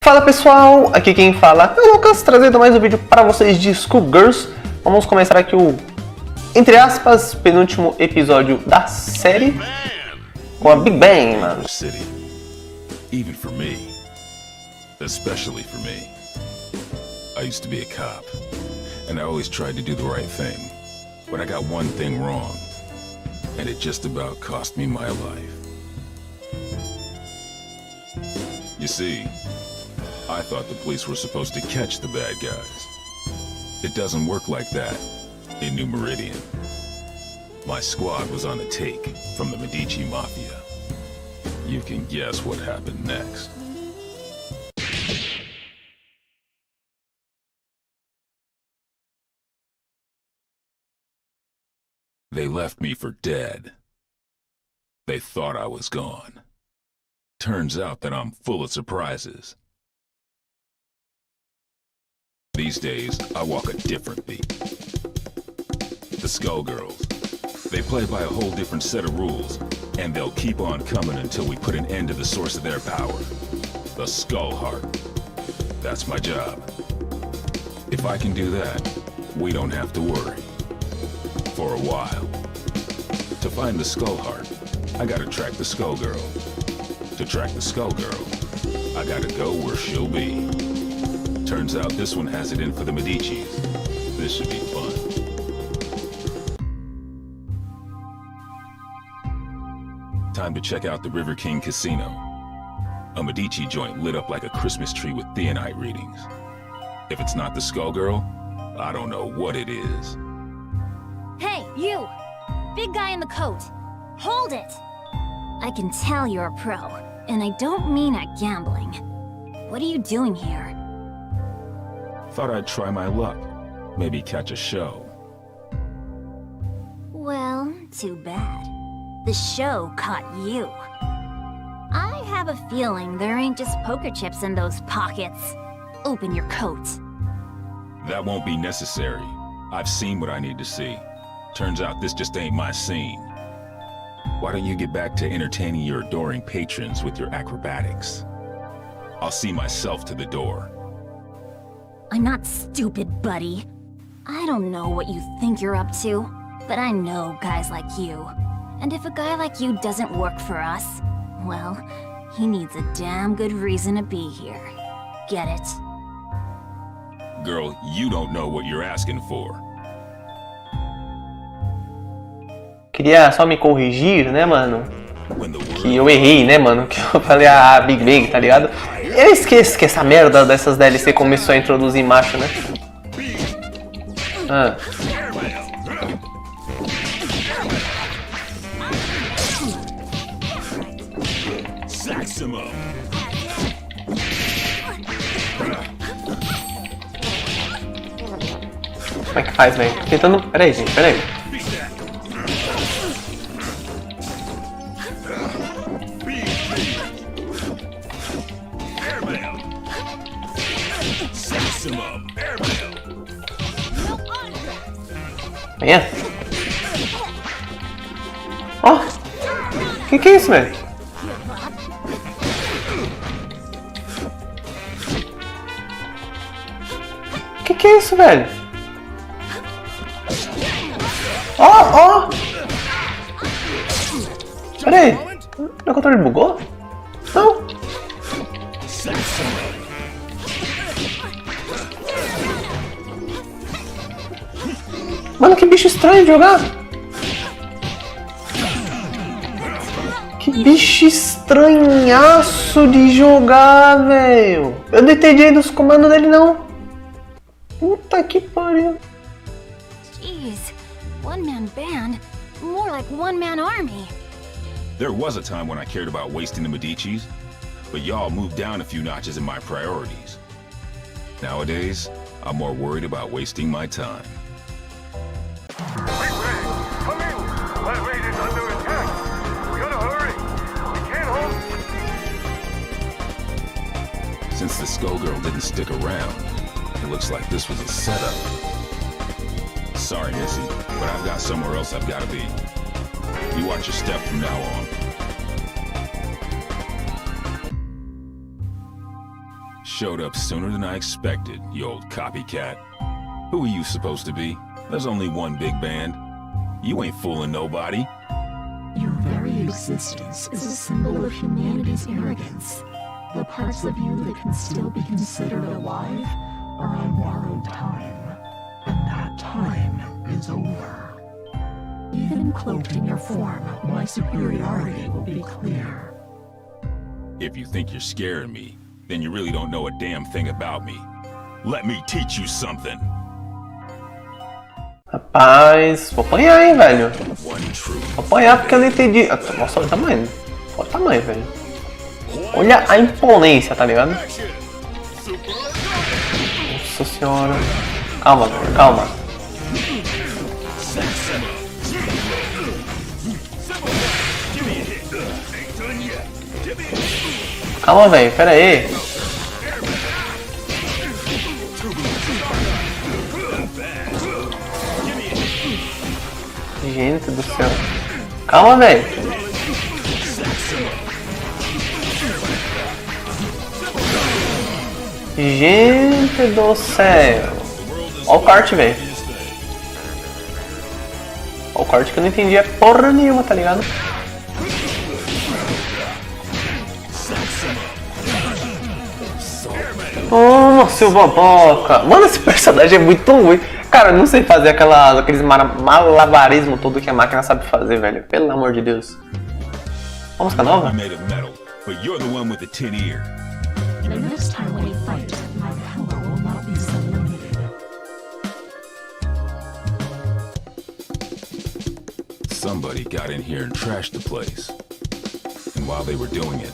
Fala pessoal, aqui quem fala é o Lucas, trazendo mais um vídeo para vocês de Skullgirls. Vamos começar aqui o, entre aspas, penúltimo episódio da série com a Big Bang, mano. Even for me, especially for me. I used to be a cop, and I always tried to do the right thing, but I got one thing wrong, and it just about cost me my life. You see, I thought the police were supposed to catch the bad guys. It doesn't work like that in New Meridian. My squad was on the take from the Medici Mafia. You can guess what happened next. They left me for dead. They thought I was gone. Turns out that I'm full of surprises. These days, I walk a different beat. The Skullgirls. They play by a whole different set of rules, and they'll keep on coming until we put an end to the source of their power. The Skull Heart. That's my job. If I can do that, we don't have to worry. For a while. To find the Skull Heart, I gotta track the Skullgirl. To track the Skullgirl, I gotta go where she'll be. Turns out this one has it in for the Medicis. This should be fun. Time to check out the River King Casino. A Medici joint lit up like a Christmas tree with theonite readings. If it's not the Skullgirl, I don't know what it is. Hey, you! Big guy in the coat. Hold it! I can tell you're a pro, and I don't mean at gambling. What are you doing here? Thought I'd try my luck. Maybe catch a show. Well, too bad. The show caught you. I have a feeling there ain't just poker chips in those pockets. Open your coat. That won't be necessary. I've seen what I need to see. Turns out this just ain't my scene. Why don't you get back to entertaining your adoring patrons with your acrobatics? I'll see myself to the door. I'm not stupid, buddy. I don't know what you think you're up to, but I know guys like you. And if a guy like you doesn't work for us, well, he needs a damn good reason to be here. Get it? Girl, you don't know what you're asking for. Queria só me corrigir, né, mano? Que eu errei, né, mano? Que eu falei a Big Bang, tá ligado? Eu esqueço que essa merda dessas DLC começou a introduzir macho, né? Ah. Como é que faz, velho? Tentando... Peraí, gente, peraí. Venha. Ó. Que é isso, velho? Que é isso, velho? Ó. Pera aí. Meu controle bugou? Não. Mano, que bicho estranho de jogar. Que bicho estranhaço de jogar, velho. Eu não entendi aí dos comandos dele, não. Puta que pariu. Jeez, one-man band? More like one-man army. There was a time when I cared about wasting the Medicis, but y'all moved down a few notches in my priorities. Nowadays, I'm more worried about wasting my time. Come in! That raid is under attack! We gotta hurry! We can't hold... Since the Skullgirl didn't stick around, it looks like this was a setup. Sorry, Missy, but I've got somewhere else I've gotta be. You watch your step from now on. Showed up sooner than I expected, you old copycat. Who are you supposed to be? There's only one big band. You ain't fooling nobody. Your very existence is a symbol of humanity's arrogance. The parts of you that can still be considered alive are on borrowed time. And that time is over. Even cloaked in your form, my superiority will be clear. If you think you're scaring me, then you really don't know a damn thing about me. Let me teach you something. Rapaz, vou apanhar, hein, velho. One truth. Vou apanhar porque eu não entendi. Nossa, olha o tamanho. Olha o tamanho, velho. Olha a imponência, tá ligado? Nossa senhora. Calma, velho, calma. Calma, velho, pera aí. Gente do céu. Calma, velho. Gente do céu. Olha o kart, velho. Olha o kart que eu não entendi porra nenhuma, tá ligado? Oh, seu boboca. Mano, esse personagem é muito ruim. Cara, eu não sei fazer aqueles malabarismo todo que a máquina sabe fazer, velho. Pelo amor de Deus. Uma música nova? I'm made of metal, but you're the one with the tin ear. The next time we fight, my power will not be so limited. Somebody got in here and trashed the place. And while they were doing it,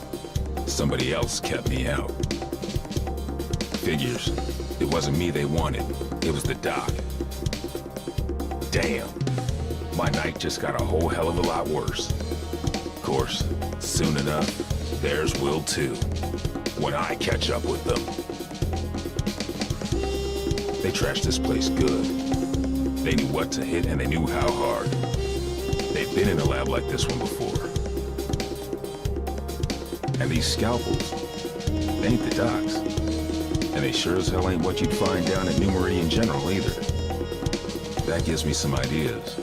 somebody else kept me out. Figures. It wasn't me they wanted. It was the doc. Damn. My night just got a whole hell of a lot worse. Of course, soon enough, theirs will too. When I catch up with them. They trashed this place good. They knew what to hit and they knew how hard. They've been in a lab like this one before. And these scalpels, they ain't the docs. And they sure as hell ain't what you'd find down at New Meridian General either. That gives me some ideas.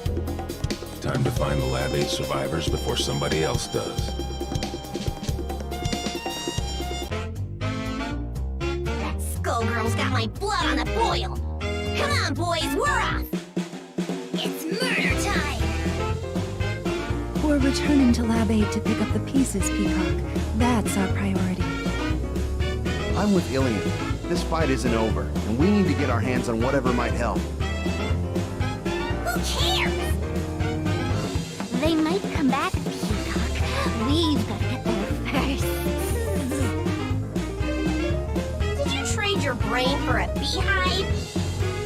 Time to find the Lab 8 survivors before somebody else does. That Skullgirl's got my blood on the boil. Come on, boys, we're off. It's murder time. We're returning to Lab 8 to pick up the pieces, Peacock. That's our priority. I'm with Ilian. This fight isn't over, and we need to get our hands on whatever might help. Who cares? They might come back, Peacock. We've got to get there first. Did you trade your brain for a beehive?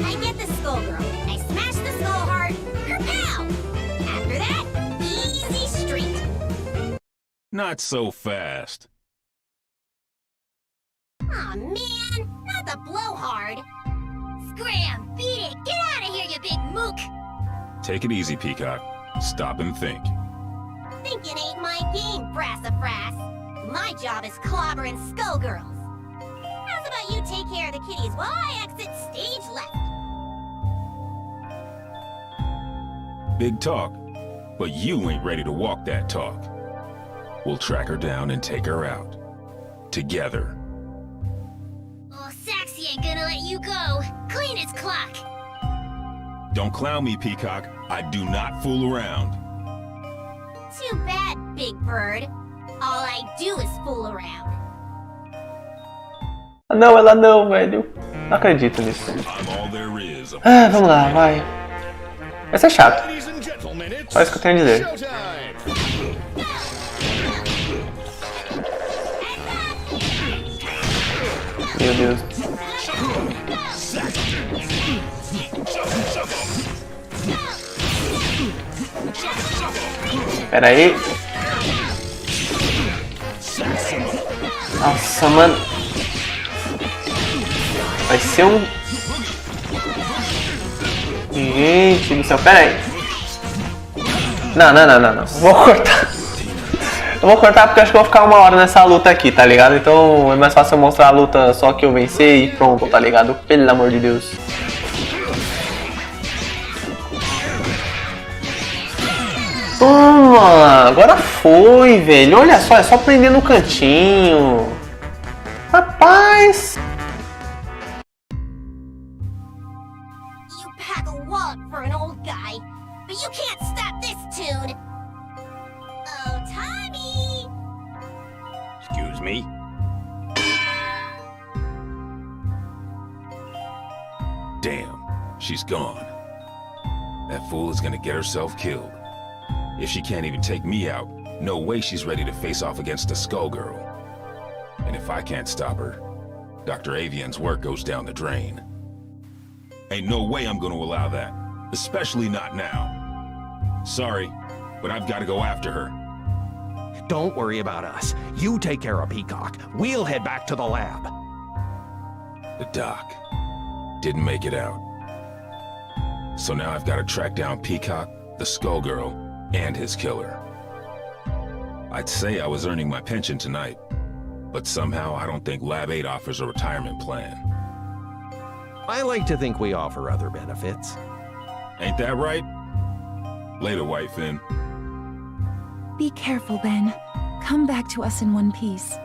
I get the Skullgirl. I smash the skull heart. Kerpow! After that, easy street. Not so fast. Aw, man! Not the blowhard! Scram! Beat it! Get out of here, you big mook! Take it easy, Peacock. Stop and think. Thinking ain't my game, Brassafrass. My job is clobbering Skullgirls. How's about you take care of the kitties while I exit stage left? Big talk, but you ain't ready to walk that talk. We'll track her down and take her out. Together. Oh, Saxy ain't gonna let you go. Clean his clock. Don't clown me, Peacock. I do not fool around. Too bad, Big Bird. All I do is fool around. Não, ela não, velho. Não acredito nisso. I'm all there is. Ah, vamos lá, vai. Vai ser chato. Só isso que eu tenho a dizer. Meu Deus. Pera aí. Nossa, mano. Vai ser um... Gente do céu, pera aí. Não. Vou cortar. Eu vou cortar porque eu acho que eu vou ficar 1 hora nessa luta aqui, tá ligado? Então é mais fácil eu mostrar a luta só que eu vencer e pronto, tá ligado? Pelo amor de Deus. Toma! Agora foi, velho. Olha só, é só prender no cantinho. Rapaz! You pack a wallop for an old guy, but you can't stop this tune. Oh, Tommy! Excuse me? Damn, she's gone. That fool is gonna get herself killed. If she can't even take me out, no way she's ready to face off against a Skullgirl. And if I can't stop her, Dr. Avian's work goes down the drain. Ain't no way I'm gonna allow that, especially not now. Sorry, but I've gotta go after her. Don't worry about us. You take care of Peacock. We'll head back to the lab. The doc didn't make it out. So now I've gotta track down Peacock, the Skullgirl, and his killer. I'd say I was earning my pension tonight, but somehow I don't think Lab 8 offers a retirement plan. I like to think we offer other benefits. Ain't that right? Later, Whitefin. Be careful, Ben. Come back to us in one piece.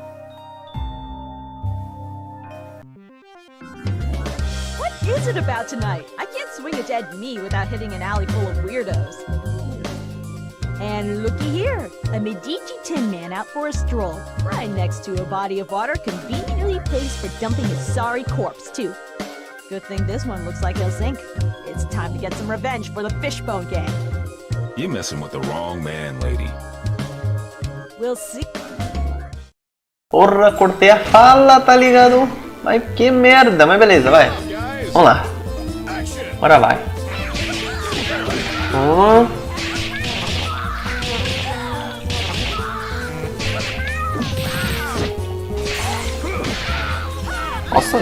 What is it about tonight? I can't swing a dead knee without hitting an alley full of weirdos. And looky here, a Medici Tin Man out for a stroll, right next to a body of water conveniently placed for dumping his sorry corpse, too. Good thing this one looks like he'll sink. It's time to get some revenge for the Fishbone Gang. You're messing with the wrong man, lady. We'll see. Porra, cortei a fala, tá ligado? Mas que merda, mas beleza, vai. Vamos lá. Bora vai. Nossa.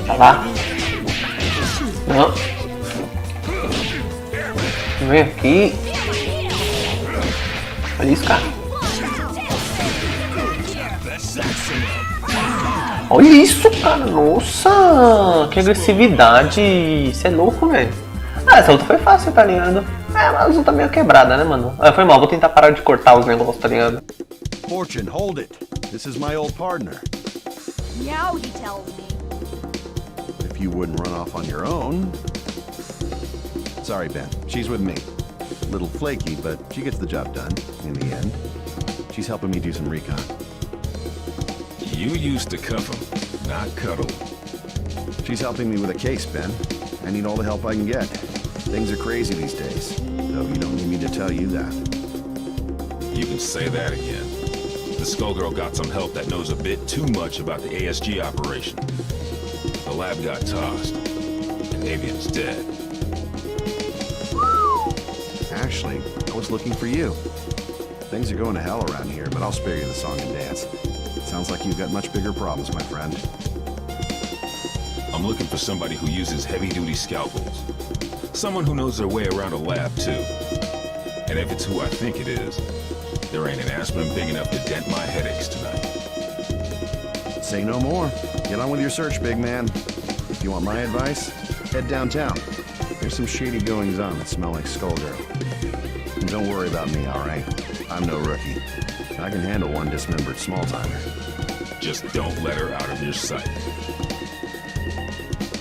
Tá lá. Não. Vem aqui. Olha isso, cara. Olha isso, cara. Nossa. Que agressividade. Isso é louco, velho. Ah, essa luta foi fácil, tá ligado? É, mas a luta tá meio quebrada, né, mano? Ah, foi mal. Vou tentar parar de cortar os negócios, tá ligado? Fortune, hold it. This is my old partner. Now he tells me. If you wouldn't run off on your own... Sorry, Ben. She's with me. A little flaky, but she gets the job done, in the end. She's helping me do some recon. You used to cuff him, not cuddle. She's helping me with a case, Ben. I need all the help I can get. Things are crazy these days, though you don't need me to tell you that. You can say that again. The Skullgirl got some help that knows a bit too much about the ASG operation. The lab got tossed, and Avian's dead. Actually, I was looking for you. Things are going to hell around here, but I'll spare you the song and dance. Sounds like you've got much bigger problems, my friend. I'm looking for somebody who uses heavy-duty scalpels. Someone who knows their way around a lab, too. And if it's who I think it is, there ain't an aspirin big enough to dent my headaches tonight. Say no more. Get on with your search, big man. If you want my advice, head downtown. There's some shady goings-on that smell like Skullgirl. And don't worry about me, all right? I'm no rookie. I can handle one dismembered small-timer. Just don't let her out of your sight.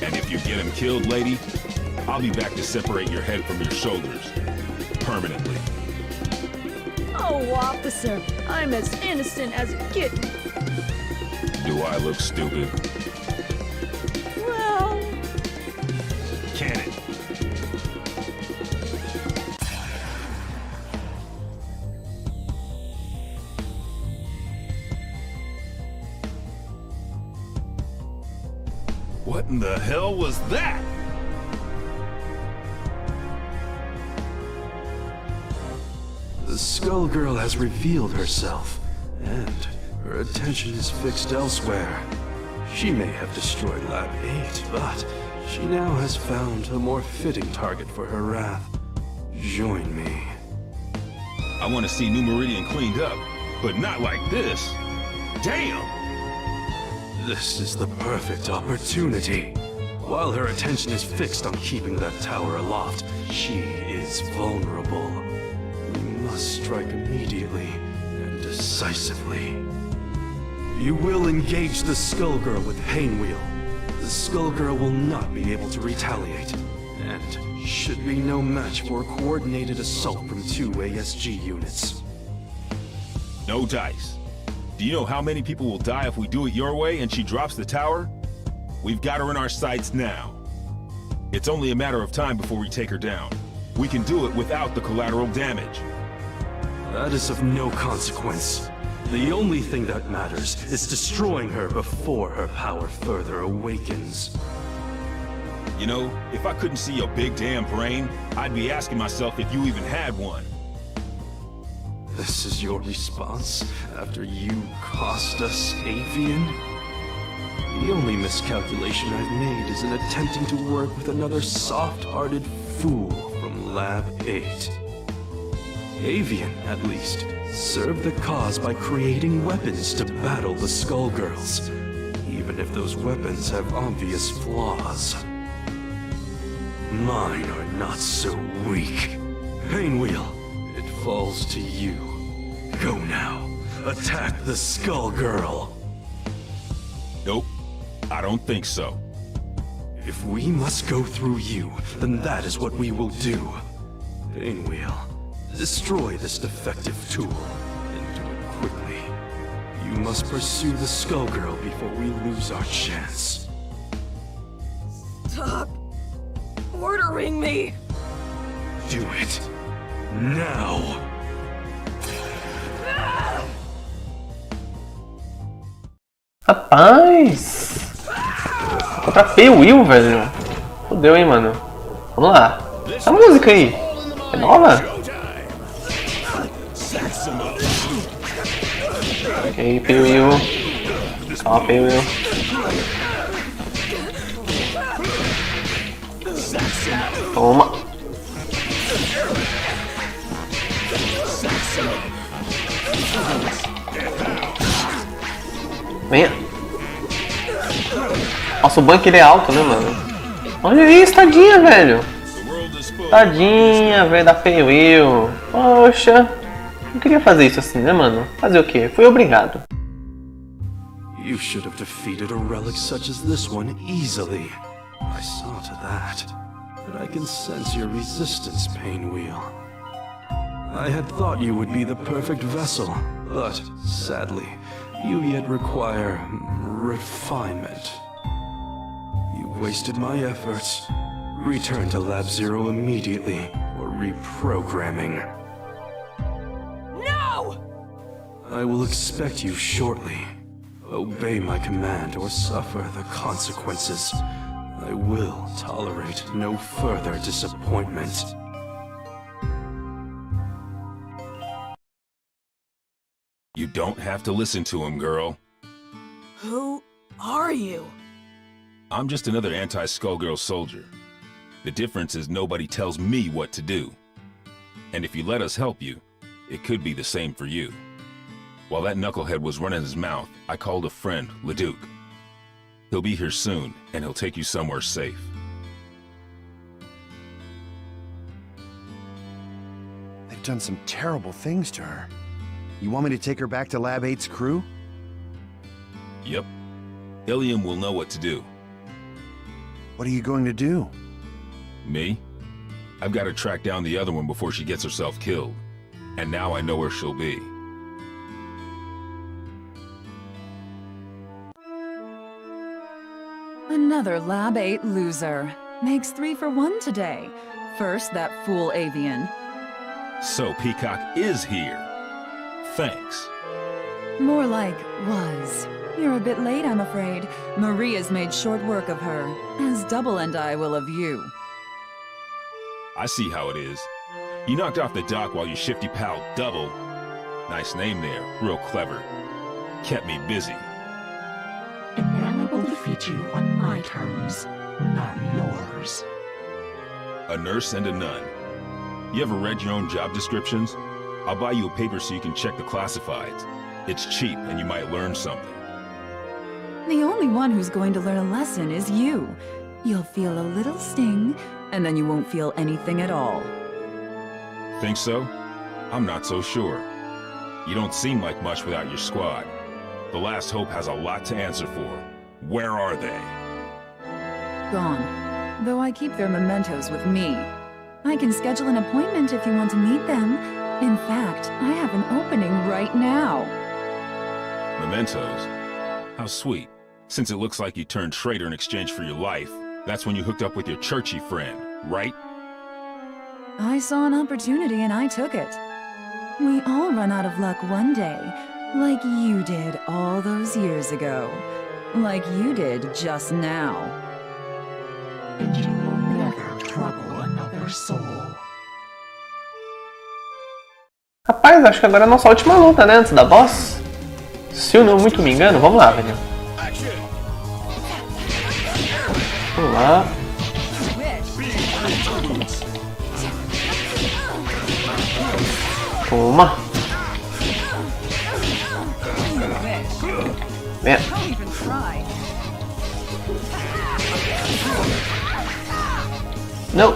And if you get him killed, lady, I'll be back to separate your head from your shoulders. Permanently. Oh, officer, I'm as innocent as a kitten. Do I look stupid? Well... Cannon. What in the hell was that? The Skullgirl has revealed herself, and her attention is fixed elsewhere. She may have destroyed Lab 8, but she now has found a more fitting target for her wrath. join me. I want to see New Meridian cleaned up, but not like this. Damn! This is the perfect opportunity. While her attention is fixed on keeping that tower aloft, she is vulnerable. We must strike immediately and decisively. You will engage the Skullgirl with Painwheel. The Skullgirl will not be able to retaliate, and should be no match for a coordinated assault from 2 ASG units. No dice. Do you know how many people will die if we do it your way and she drops the tower? We've got her in our sights now. It's only a matter of time before we take her down. We can do it without the collateral damage. That is of no consequence. The only thing that matters is destroying her before her power further awakens. You know, if I couldn't see your big damn brain, I'd be asking myself if you even had one. This is your response after you cost us Avian? The only miscalculation I've made is in attempting to work with another soft-hearted fool from Lab 8. Avian, at least, served the cause by creating weapons to battle the Skullgirls, even if those weapons have obvious flaws. Mine are not so weak. Painwheel, it falls to you. Go now. Attack the Skullgirl. Nope, I don't think so. If we must go through you, then that is what we will do. Painwheel, destroy this defective tool, and do it quickly. You must pursue the Skullgirl before we lose our chance. Stop ordering me! Do it. Now! Rapaz! Contra P-Will, velho. Fudeu, hein, mano. Vamos lá. Essa música aí. É nova? Ok, P-Will. Calma, P-Will. Toma. Venha. Nossa, o banco ele é alto, né, mano? Olha isso, tadinha, velho. Tadinha, velho, da P-Will. Poxa. Não queria fazer isso assim, né, mano? Fazer o quê? Fui obrigado. You should have defeated a relic such as this one easily. I saw to that. But I can sense your resistance, Painwheel. I had thought you would be the perfect vessel, but sadly, you yet require refinement. You wasted my efforts. Return to Lab Zero immediately, or reprogramming. No! I will expect you shortly. Obey my command or suffer the consequences. I will tolerate no further disappointment. You don't have to listen to him, girl. Who are you? I'm just another anti-Skullgirl soldier. The difference is nobody tells me what to do. And if you let us help you, it could be the same for you. While that knucklehead was running his mouth, I called a friend, Leduc. He'll be here soon, and he'll take you somewhere safe. They've done some terrible things to her. You want me to take her back to Lab 8's crew? Yep. Ilium will know what to do. What are you going to do? Me? I've got to track down the other one before she gets herself killed. And now I know where she'll be. Another Lab 8 loser. Makes 3 for 1 today. First, that fool Avian. So Peacock is here. Thanks. More like was. You're a bit late, I'm afraid. Maria's made short work of her, as Double and I will of you. I see how it is. You knocked off the dock while your shifty pal Double, nice name there, real clever, kept me busy. And now I will defeat you on my terms, not yours. A nurse and a nun. You ever read your own job descriptions? I'll buy you a paper so you can check the classifieds. It's cheap and you might learn something. The only one who's going to learn a lesson is you. You'll feel a little sting, and then you won't feel anything at all. Think so? I'm not so sure. You don't seem like much without your squad. The Last Hope has a lot to answer for. Where are they? Gone. Though I keep their mementos with me. I can schedule an appointment if you want to meet them. In fact, I have an opening right now. Mementos? How sweet. Since it looks like you turned traitor in exchange for your life, that's when you hooked up with your churchy friend, right? I saw an opportunity and I took it. We all run out of luck one day, like you did all those years ago. Like you did just now. And you will never trouble another soul. Rapaz, acho que agora é a nossa última luta, né? Antes da boss. Se eu não muito me engano, vamos lá, velho. Vamos lá. Toma. Vem. Não.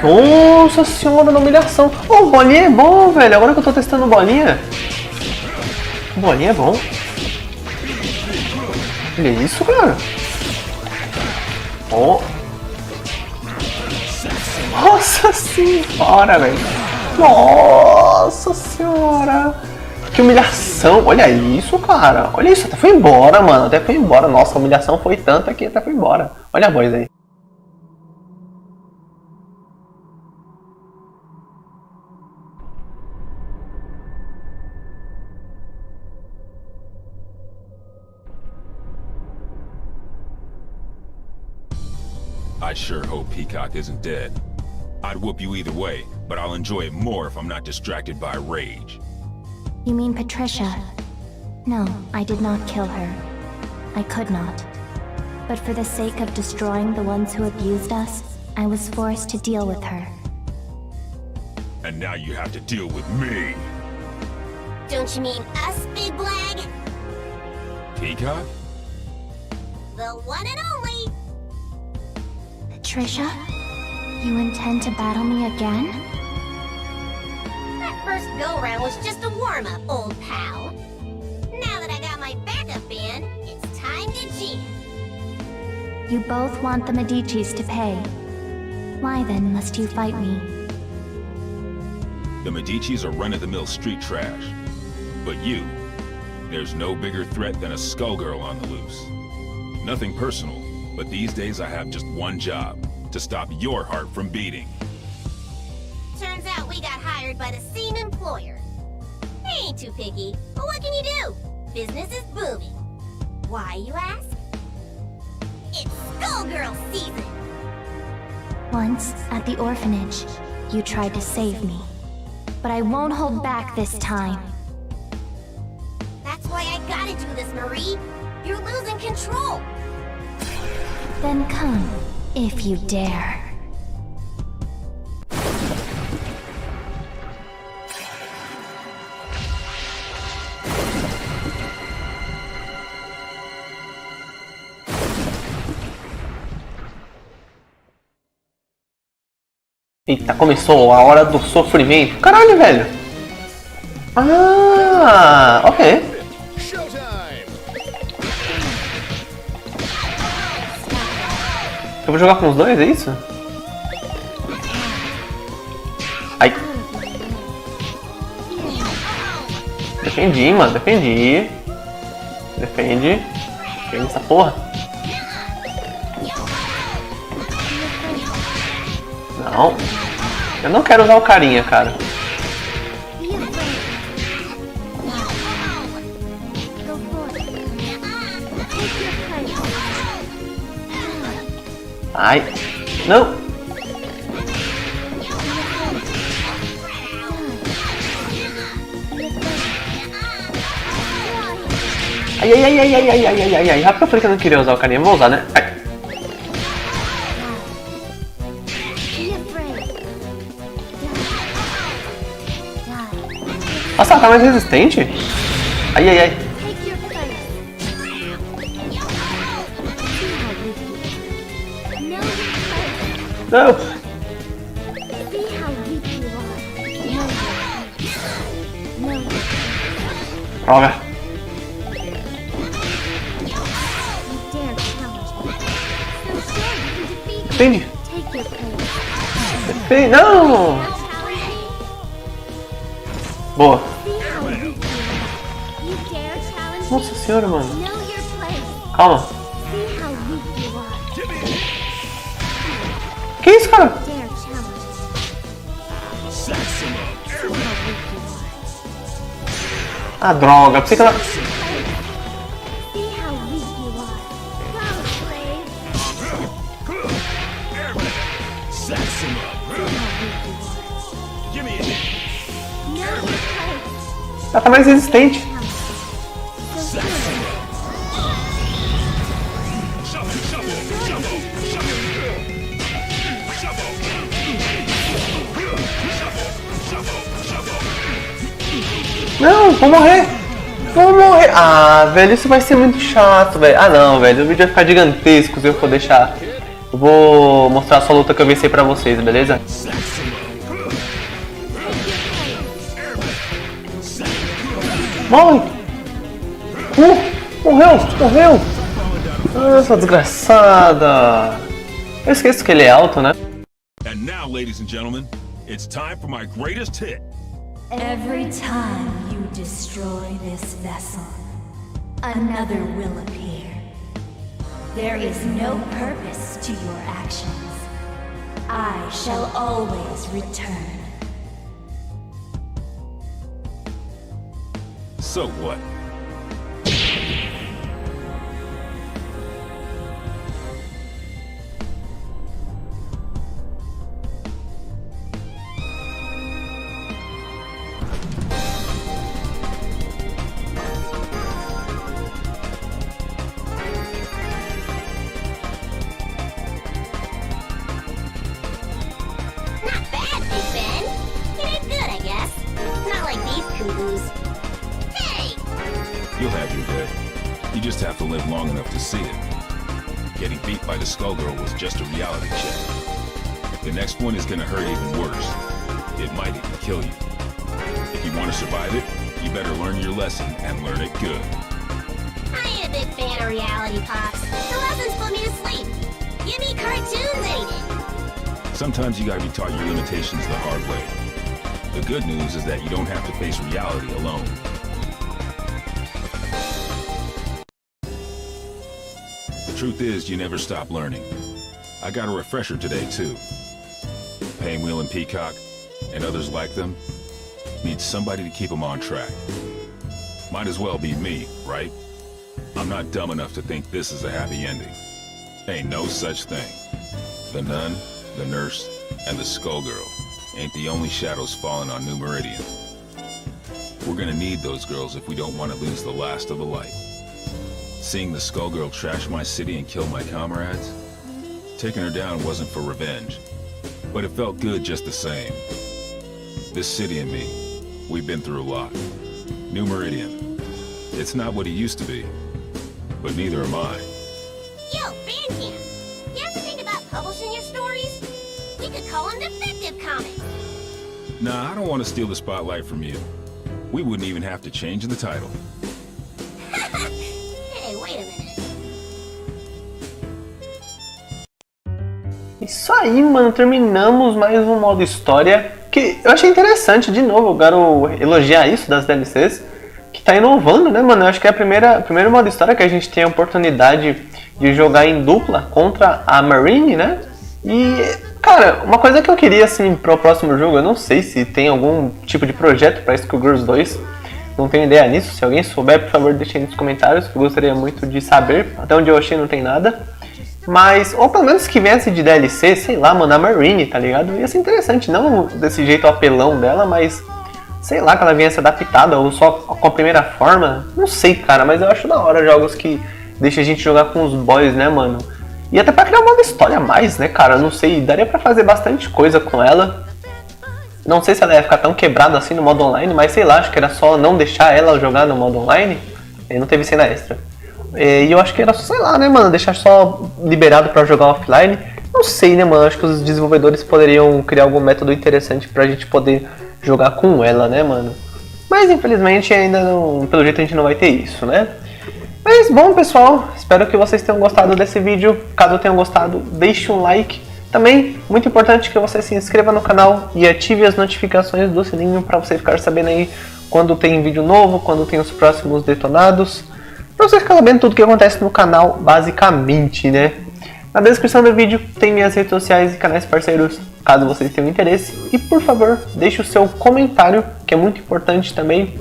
Nossa senhora, na humilhação. Oh, bolinha é bom, velho. Agora que eu tô testando bolinha. Bolinha é bom. Olha isso, cara. Oh. Nossa senhora, velho. Nossa senhora. Que humilhação. Olha isso, cara. Olha isso. Até foi embora, mano. Até foi embora. Nossa, a humilhação foi tanta que até foi embora. Olha a voz aí. I sure hope Peacock isn't dead. I'd whoop you either way, but I'll enjoy it more if I'm not distracted by rage. You mean Patricia? No, I did not kill her. I could not. But for the sake of destroying the ones who abused us, I was forced to deal with her. And now you have to deal with me. Don't you mean us, Big Blag? Peacock? The one and only! Patricia? You intend to battle me again? That first go-round was just a warm-up, old pal. Now that I got my backup band, it's time to jam. You both want the Medicis to pay. Why then must you fight me? The Medicis are run-of-the-mill street trash. But you, there's no bigger threat than a Skullgirl on the loose. Nothing personal, but these days I have just one job, to stop your heart from beating. Turns out we got hired by the same employer. They ain't too picky, but what can you do? Business is booming. Why, you ask? It's Skullgirl season! Once, at the orphanage, you tried to save me. But I won't hold back this time. That's why I gotta do this, Marie. You're losing control. Then come, if you dare. Eita, começou a hora do sofrimento. Caralho, velho. Ah, ok. Eu vou jogar com os dois, é isso? Ai. Defendi, mano, defendi. Defende. Defende essa porra. Não. Eu não quero usar o carinha, cara. Ai. Não. Ai, ai, ai, ai, ai, ai, ai, ai, ai. Rápido, eu falei que eu não queria usar o carinha. Vou usar, né? Ai. Nossa, ela tá mais resistente? Ai, ai, ai. Não! Droga! Defende! Defende! Não! Boa! Nossa senhora, mano! Calma! Que isso, cara? Ah, droga! Pensei que ela... Ela tá mais resistente. Não, vou morrer! Vou morrer! Ah, velho, isso vai ser muito chato, velho. Ah, não, velho, o vídeo vai ficar gigantesco se eu for deixar. Eu vou mostrar só a luta que eu venci pra vocês, beleza? Morre! Morreu! Ah, sua desgraçada! Eu esqueço que ele é alto, né? And now, ladies and gentlemen, it's time for my greatest hit. Every time you destroy this vessel, another will appear. There is no purpose to your actions. I shall always return. So what? You'll have your day. You just have to live long enough to see it. Getting beat by the Skullgirl was just a reality check. The next one is gonna hurt even worse. It might even kill you. If you want to survive it, you better learn your lesson and learn it good. I ain't a big fan of reality, Pops. The lessons put me to sleep. Give me cartoons any day. Sometimes you gotta be taught your limitations the hard way. The good news is that you don't have to face reality alone. The truth is, you never stop learning. I got a refresher today, too. Painwheel and Peacock, and others like them, need somebody to keep them on track. Might as well be me, right? I'm not dumb enough to think this is a happy ending. Ain't no such thing. The nun, the nurse, and the Skullgirl ain't the only shadows falling on New Meridian. We're gonna need those girls if we don't want to lose the last of the light. Seeing the Skullgirl trash my city and kill my comrades? Taking her down wasn't for revenge, but it felt good just the same. This city and me, we've been through a lot. New Meridian, it's not what it used to be, but neither am I. Yo, Bandcamp, you ever think about publishing your stories? We could call them Defective Comics. Nah, I don't want to steal the spotlight from you. We wouldn't even have to change the title. Hey, wait a minute. Isso aí, mano, terminamos mais um modo história que eu achei interessante. De novo, eu quero elogiar isso das DLCs, que tá inovando, né, mano? Eu acho que é primeiro modo história que a gente tem a oportunidade de jogar em dupla contra a Marine, né? E, cara, uma coisa que eu queria, assim, pro próximo jogo, eu não sei se tem algum tipo de projeto pra Skullgirls 2, não tenho ideia nisso. Se alguém souber, por favor, deixe aí nos comentários, que eu gostaria muito de saber. Até onde eu achei não tem nada. Mas, ou pelo menos que viesse de DLC, sei lá, mano, a Marine, tá ligado? Ia ser interessante, não desse jeito apelão dela, mas sei lá, que ela viesse adaptada ou só com a primeira forma. Não sei, cara, mas eu acho da hora jogos que deixam a gente jogar com os boys, né, mano? E até pra criar uma história a mais, né, cara? Não sei, daria pra fazer bastante coisa com ela. Não sei se ela ia ficar tão quebrada assim no modo online, mas sei lá, acho que era só não deixar ela jogar no modo online. E não teve cena extra. E eu acho que era, sei lá, né, mano, deixar só liberado pra jogar offline. Não sei, né, mano, acho que os desenvolvedores poderiam criar algum método interessante pra gente poder jogar com ela, né, mano. Mas infelizmente ainda não, pelo jeito a gente não vai ter isso, né. Mas bom, pessoal, espero que vocês tenham gostado desse vídeo. Caso tenham gostado, deixe um like. Também, muito importante que você se inscreva no canal e ative as notificações do sininho para você ficar sabendo aí quando tem vídeo novo, quando tem os próximos detonados. Pra você ficar sabendo tudo que acontece no canal, basicamente, né? Na descrição do vídeo tem minhas redes sociais e canais parceiros, caso vocês tenham interesse. E por favor, deixe o seu comentário, que é muito importante também.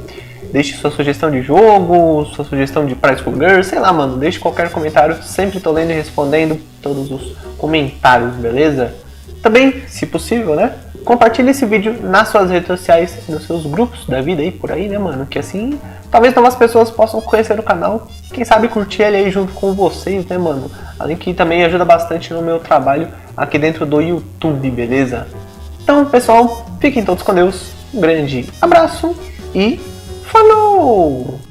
Deixe sua sugestão de jogo, sua sugestão de Parte Skullgirls, sei lá, mano. Deixe qualquer comentário, sempre tô lendo e respondendo todos os comentários, beleza? Também, se possível, né? Compartilhe esse vídeo nas suas redes sociais, nos seus grupos da vida aí, por aí, né, mano? Que assim, talvez novas pessoas possam conhecer o canal. Quem sabe curtir ele aí junto com vocês, né, mano? Além que também ajuda bastante no meu trabalho aqui dentro do YouTube, beleza? Então, pessoal, fiquem todos com Deus. Um grande abraço e falou!